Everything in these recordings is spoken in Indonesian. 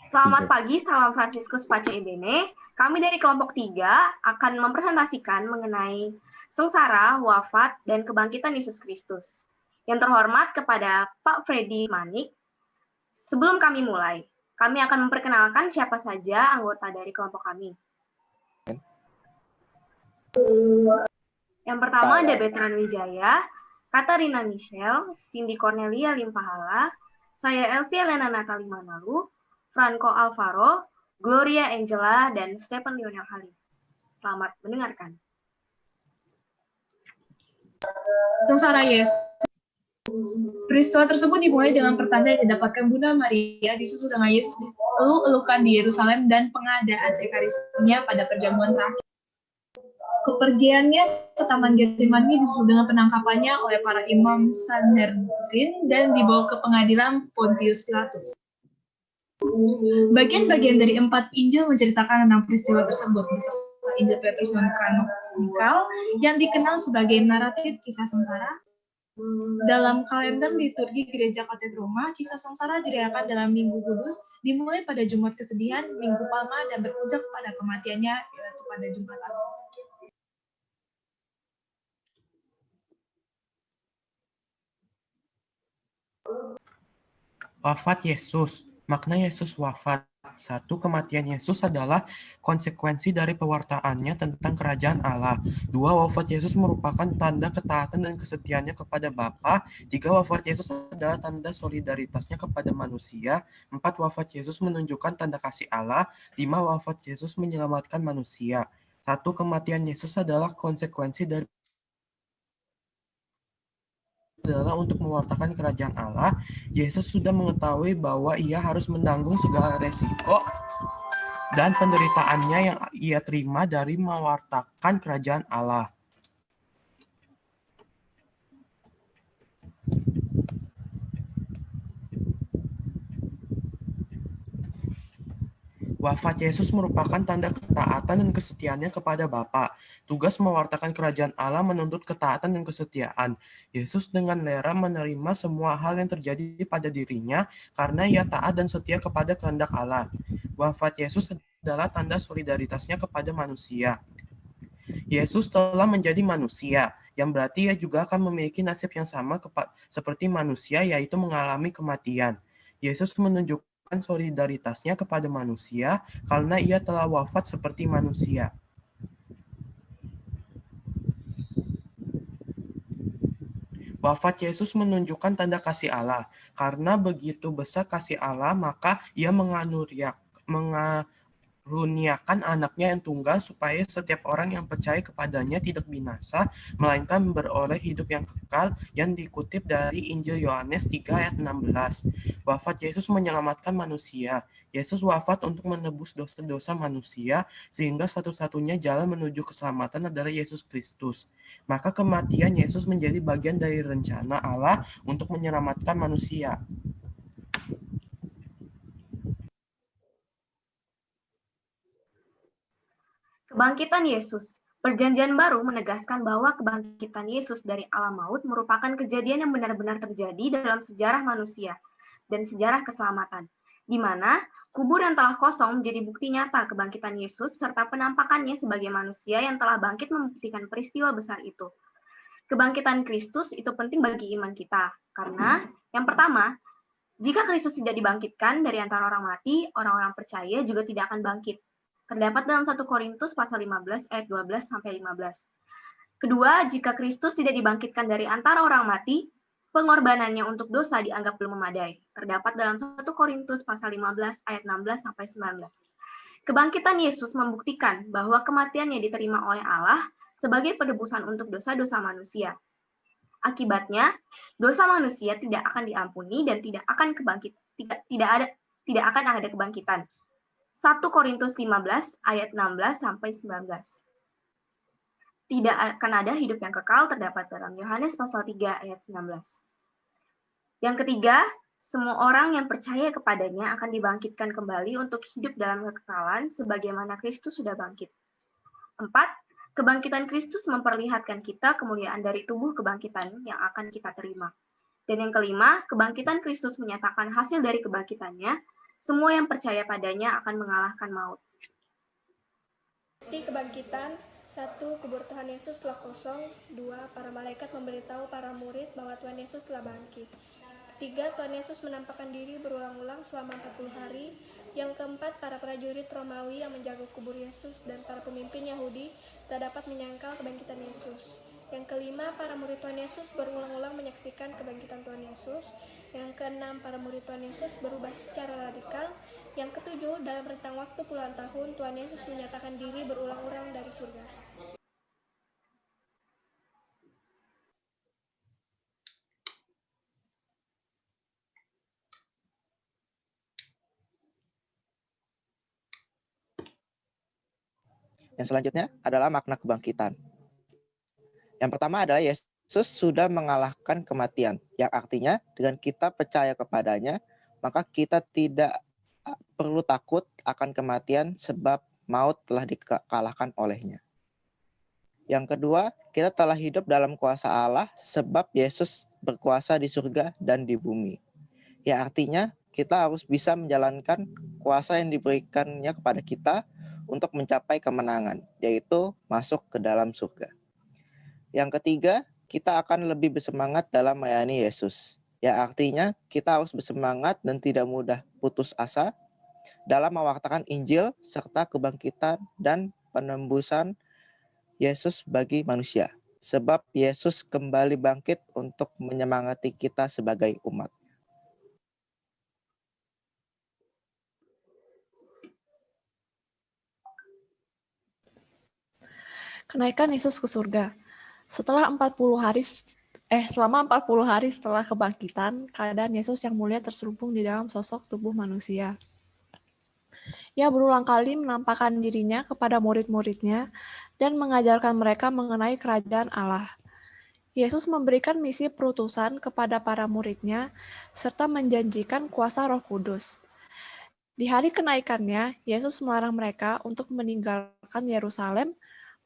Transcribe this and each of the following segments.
Selamat pagi, salam Fransiskus Pace Ebene. Kami dari kelompok 3 akan mempresentasikan mengenai sengsara, wafat, dan kebangkitan Yesus Kristus. Yang terhormat kepada Pak Freddy Manik. Sebelum kami mulai, kami akan memperkenalkan siapa saja anggota dari kelompok kami. Yang pertama ada Betran Wijaya, Katarina Michelle, Cindy Cornelia Limpahala, saya Elvia Lena Natali Manalu, Franco Alvaro, Gloria Angela, dan Stephen Lionel Halim. Selamat mendengarkan. Sengsara Yesus. Peristiwa tersebut dimulai dengan pertanda yang didapatkan Bunda Maria disusul dengan Yesus dieluk-elukan di Yerusalem dan pengadaan Ekaristinya pada perjamuan terakhir. Kepergiannya ke Taman Getsemani disusul dengan penangkapannya oleh para imam Sanhedrin dan dibawa ke pengadilan Pontius Pilatus. Bagian-bagian dari 4 Injil menceritakan tentang peristiwa tersebut, beserta Injil Petrus dan Kanonikal yang dikenal sebagai naratif kisah sengsara. Dalam kalender liturgi Gereja Katolik Roma, kisah sengsara dirayakan dalam Minggu Kudus, dimulai pada Jumat Kesedihan, Minggu Palma, dan berpuncak pada kematiannya, yaitu pada Jumat Agung. Wafat Yesus. Makna Yesus wafat. 1. Kematian Yesus adalah konsekuensi dari pewartaannya tentang kerajaan Allah. 2. Wafat Yesus merupakan tanda ketaatan dan kesetiaannya kepada Bapa. 3. Wafat Yesus adalah tanda solidaritasnya kepada manusia. 4. Wafat Yesus menunjukkan tanda kasih Allah. 5. Wafat Yesus menyelamatkan manusia. 1. Kematian Yesus adalah konsekuensi dari adalah untuk mewartakan kerajaan Allah. Yesus sudah mengetahui bahwa ia harus menanggung segala resiko dan penderitaannya yang ia terima dari mewartakan kerajaan Allah. Wafat Yesus merupakan tanda ketaatan dan kesetiaannya kepada Bapa. Tugas mewartakan kerajaan Allah menuntut ketaatan dan kesetiaan. Yesus dengan rela menerima semua hal yang terjadi pada dirinya karena ia taat dan setia kepada kehendak Allah. Wafat Yesus adalah tanda solidaritasnya kepada manusia. Yesus telah menjadi manusia, yang berarti ia juga akan memiliki nasib yang sama seperti manusia, yaitu mengalami kematian. Yesus menunjukkan solidaritasnya kepada manusia karena ia telah wafat seperti manusia. Wafat Yesus menunjukkan tanda kasih Allah. Karena begitu besar kasih Allah, maka ia mengaruniakan anaknya yang tunggal supaya setiap orang yang percaya kepadanya tidak binasa, melainkan beroleh hidup yang kekal, yang dikutip dari Injil Yohanes 3 ayat 16. Wafat Yesus menyelamatkan manusia. Yesus wafat untuk menebus dosa-dosa manusia, sehingga satu-satunya jalan menuju keselamatan adalah Yesus Kristus. Maka kematian Yesus menjadi bagian dari rencana Allah untuk menyelamatkan manusia. Kebangkitan Yesus. Perjanjian baru menegaskan bahwa kebangkitan Yesus dari alam maut merupakan kejadian yang benar-benar terjadi dalam sejarah manusia dan sejarah keselamatan, di mana kubur yang telah kosong menjadi bukti nyata kebangkitan Yesus serta penampakannya sebagai manusia yang telah bangkit membuktikan peristiwa besar itu. Kebangkitan Kristus itu penting bagi iman kita, karena yang pertama, jika Kristus tidak dibangkitkan dari antara orang mati, orang-orang percaya juga tidak akan bangkit. Terdapat dalam 1 Korintus pasal 15 ayat 12 sampai 15. Kedua, jika Kristus tidak dibangkitkan dari antara orang mati, pengorbanannya untuk dosa dianggap belum memadai. Terdapat dalam 1 Korintus pasal 15 ayat 16 sampai 19. Kebangkitan Yesus membuktikan bahwa kematiannya diterima oleh Allah sebagai penebusan untuk dosa-dosa manusia. Akibatnya, dosa manusia tidak akan diampuni dan tidak akan ada kebangkitan. 1 Korintus 15 ayat 16 sampai 19. Tidak akan ada hidup yang kekal terdapat dalam Yohanes pasal 3 ayat 19. Yang ketiga, semua orang yang percaya kepadanya akan dibangkitkan kembali untuk hidup dalam kekekalan sebagaimana Kristus sudah bangkit. 4. Kebangkitan Kristus memperlihatkan kita kemuliaan dari tubuh kebangkitan yang akan kita terima. Dan yang kelima, kebangkitan Kristus menyatakan hasil dari kebangkitannya, Semua yang percaya padanya akan mengalahkan maut. Di kebangkitan, 1. Kubur Tuhan Yesus telah kosong. 2. Para malaikat memberitahu para murid bahwa Tuhan Yesus telah bangkit. 3. Tuhan Yesus menampakkan diri berulang-ulang selama 40 hari. Yang keempat, para prajurit Romawi yang menjaga kubur Yesus dan para pemimpin Yahudi tak dapat menyangkal kebangkitan Yesus. Yang kelima, para murid Tuhan Yesus berulang-ulang menyaksikan kebangkitan Tuhan Yesus. Yang keenam, para murid Tuhan Yesus berubah secara radikal. Yang ketujuh, dalam rentang waktu puluhan tahun, Tuhan Yesus menyatakan diri berulang-ulang dari surga. Yang selanjutnya adalah makna kebangkitan. Yang pertama adalah Yesus sudah mengalahkan kematian, yang artinya dengan kita percaya kepadanya, maka kita tidak perlu takut akan kematian sebab maut telah dikalahkan olehnya. Yang kedua, kita telah hidup dalam kuasa Allah sebab Yesus berkuasa di surga dan di bumi. Ya artinya kita harus bisa menjalankan kuasa yang diberikannya kepada kita untuk mencapai kemenangan, yaitu masuk ke dalam surga. Yang ketiga, kita akan lebih bersemangat dalam melayani Yesus. Ya artinya kita harus bersemangat dan tidak mudah putus asa dalam mewartakan Injil serta kebangkitan dan penembusan Yesus bagi manusia. Sebab Yesus kembali bangkit untuk menyemangati kita sebagai umat. Kenaikan Yesus ke surga. Selama 40 hari setelah kebangkitan, keadaan Yesus yang mulia terselubung di dalam sosok tubuh manusia. Ia berulang kali menampakkan dirinya kepada murid-muridnya dan mengajarkan mereka mengenai kerajaan Allah. Yesus memberikan misi perutusan kepada para muridnya serta menjanjikan kuasa Roh Kudus. Di hari kenaikannya, Yesus melarang mereka untuk meninggalkan Yerusalem,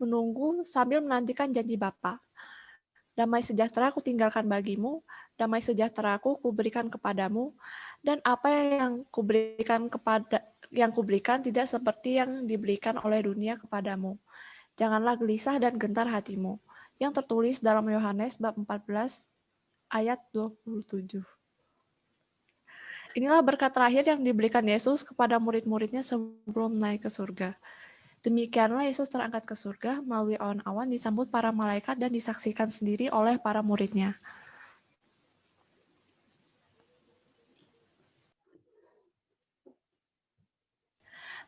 menunggu sambil menantikan janji Bapa. Damai sejahtera kutinggalkan bagimu, damai sejahtera kuberikan kepadamu, dan apa yang kuberikan tidak seperti yang diberikan oleh dunia kepadamu. Janganlah gelisah dan gentar hatimu. Yang tertulis dalam Yohanes bab 14 ayat 27. Inilah berkat terakhir yang diberikan Yesus kepada murid-muridnya sebelum naik ke surga. Demikianlah Yesus terangkat ke surga melalui awan-awan disambut para malaikat dan disaksikan sendiri oleh para muridnya.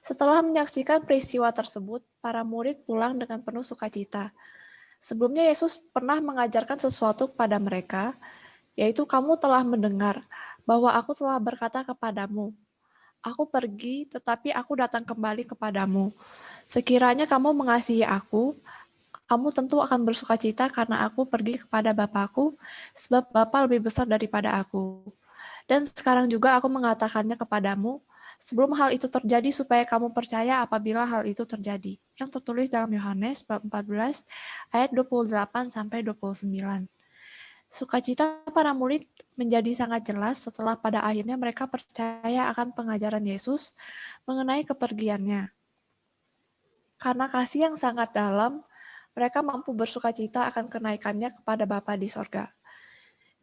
Setelah menyaksikan peristiwa tersebut, para murid pulang dengan penuh sukacita. Sebelumnya Yesus pernah mengajarkan sesuatu kepada mereka, yaitu kamu telah mendengar bahwa aku telah berkata kepadamu, aku pergi tetapi aku datang kembali kepadamu. Sekiranya kamu mengasihi aku, kamu tentu akan bersukacita karena aku pergi kepada Bapa-Ku, sebab Bapa lebih besar daripada aku. Dan sekarang juga aku mengatakannya kepadamu, sebelum hal itu terjadi supaya kamu percaya apabila hal itu terjadi. Yang tertulis dalam Yohanes bab 14 ayat 28 sampai 29. Sukacita para murid menjadi sangat jelas setelah pada akhirnya mereka percaya akan pengajaran Yesus mengenai kepergiannya. Karena kasih yang sangat dalam, mereka mampu bersukacita akan kenaikannya kepada Bapa di sorga.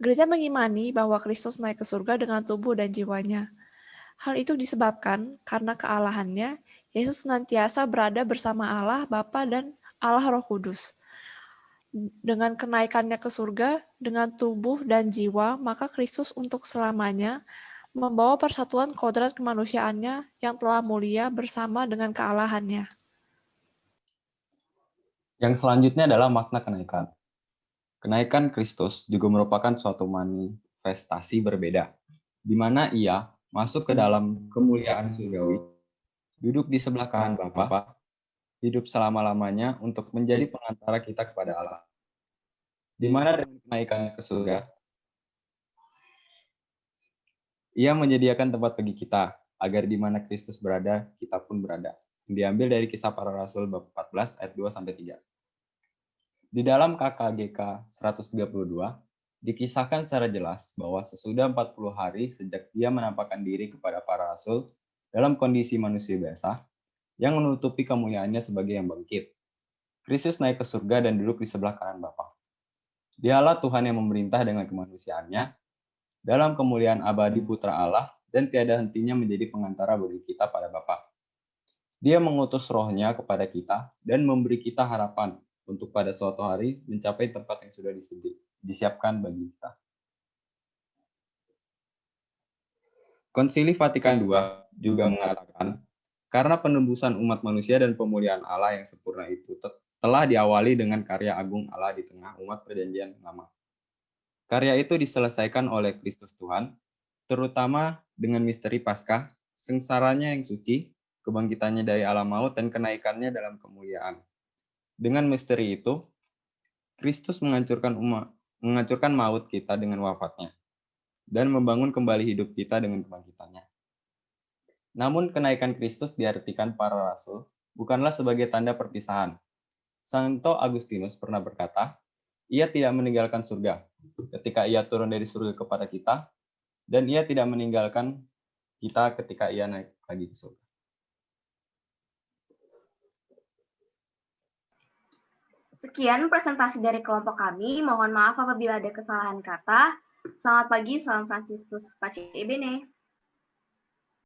Gereja mengimani bahwa Kristus naik ke surga dengan tubuh dan jiwanya. Hal itu disebabkan karena kealahannya, Yesus senantiasa berada bersama Allah Bapa dan Allah Roh Kudus. Dengan kenaikannya ke surga, dengan tubuh dan jiwa, maka Kristus untuk selamanya membawa persatuan kodrat kemanusiaannya yang telah mulia bersama dengan kealahannya. Yang selanjutnya adalah makna kenaikan. Kenaikan Kristus juga merupakan suatu manifestasi berbeda, di mana ia masuk ke dalam kemuliaan surgawi, duduk di sebelah kanan Bapa, hidup selama-lamanya untuk menjadi pengantara kita kepada Allah. Di mana dengan kenaikan ke surga, ia menyediakan tempat bagi kita, agar di mana Kristus berada, kita pun berada. Diambil dari Kisah Para Rasul bab 14 ayat 2-3. Di dalam KKGK 132, dikisahkan secara jelas bahwa sesudah 40 hari sejak dia menampakkan diri kepada para rasul, dalam kondisi manusia biasa yang menutupi kemuliaannya sebagai yang bangkit. Kristus naik ke surga dan duduk di sebelah kanan Bapa. Dialah Tuhan yang memerintah dengan kemanusiaannya dalam kemuliaan abadi Putra Allah dan tiada hentinya menjadi pengantara bagi kita pada Bapa. Dia mengutus rohnya kepada kita dan memberi kita harapan untuk pada suatu hari mencapai tempat yang sudah disiapkan bagi kita. Konsili Vatikan II juga mengatakan, karena penebusan umat manusia dan pemulihan Allah yang sempurna itu telah diawali dengan karya agung Allah di tengah umat perjanjian lama. Karya itu diselesaikan oleh Kristus Tuhan, terutama dengan misteri Paskah, sengsaranya yang suci, kebangkitannya dari alam maut, dan kenaikannya dalam kemuliaan. Dengan misteri itu, Kristus menghancurkan maut kita dengan wafatnya, dan membangun kembali hidup kita dengan kebangkitannya. Namun kenaikan Kristus diartikan para rasul bukanlah sebagai tanda perpisahan. Santo Agustinus pernah berkata, ia tidak meninggalkan surga ketika ia turun dari surga kepada kita, dan ia tidak meninggalkan kita ketika ia naik lagi ke surga. Sekian presentasi dari kelompok kami. Mohon maaf apabila ada kesalahan kata. Selamat pagi, salam Fransiskus Pace Ebene.